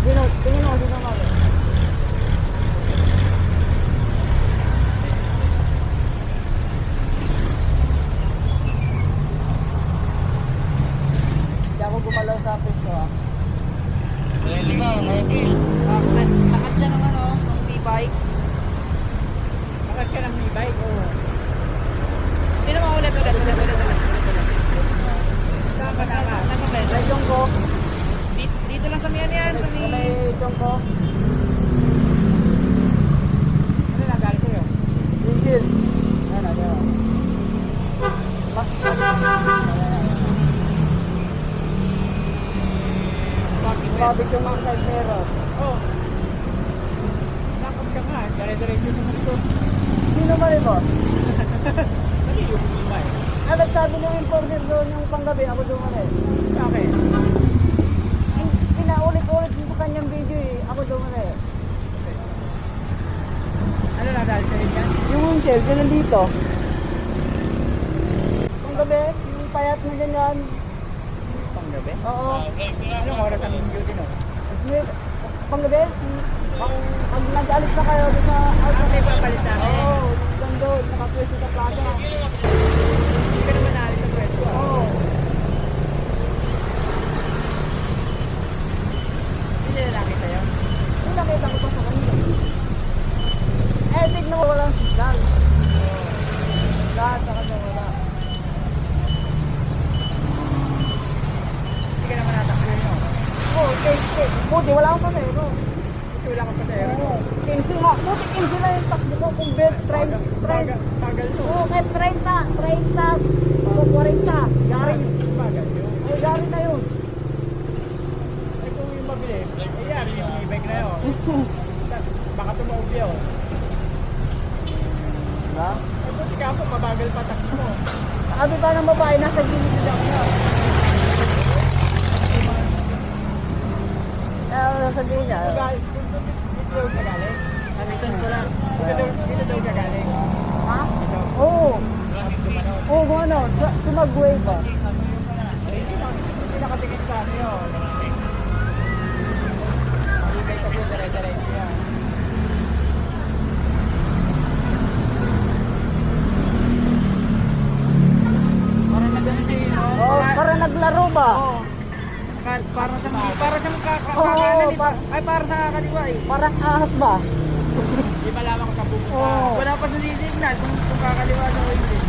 Tingin mo, dito kami. Hindi ako gumalaw sa piso ah. Ready ka, ready. Sakad siya ng ano, ng e-bike. Sakad ka ng e-bike? Oo. Hindi naman ulit. Tama. Sa Jongko. Dito lang sa miyan yan. Sa may Jongko. Ano na, galing sa'yo? Windshield. Ano. Bakit yung mga side mirror? Oo. Nakot ka nga. Dire-diretso naman ito. Sino ba rin mo? Mali yung iba eh. Nagsabi ng importer doon yung panggabi. Ako doon man eh. Bakit? Pinaulit-ulit yung kanyang video eh. Ako doon man eh. Ano na dahil sa'yo yan? Yung windshield, yun nandito. Panggabi, yung payat na ganyan. Panggabi? Oo. Anong oras ang video din o? Panggabi? Pag nag-alis na kayo sa outside. May papalit namin? Oo. Doon, nakapwesto sa plaza. Hindi ka naman naalis sa pwesto. Oo. Hindi na nakita yun? Hindi nakita ko pa sa kanila. Tignan mo walang signal. Lahat sa kanya wala. Hindi ka naman natakbo yun. Oo, buti wala akong pasero. Buti wala akong pasero. Oo, 15 nga. Buti 15 na yung takbo ko kung bed, 30. Tagal to. Oo, kahit 30 o 40. Gari. Ay, gari na yun. Ay, kung yung mabili, ay yari yung e-bike na yun. Baka tumawag yun. Ha? Ay, buti ka po, mabagal pa takbo mo. Sabi pa ng babae, nasa gilid na ako. Ano sabihin niya? Dito daw kagaling? Nalisan ko lang. Dito daw kagaling. Ha? Oo. Oo, ano? Sumagway ba? Hindi nakatingin sa ano yun. Malibay kasi yung dire-diretso yan. Parang nagano siya yun. Oo, parang naglaro ba? Oo. Para sa kakanan ay para sa kakaliwa eh. Parang ahas ba? Di malaman kung kabukta. Wala pa sa signal kung kakaliwa sa hindi.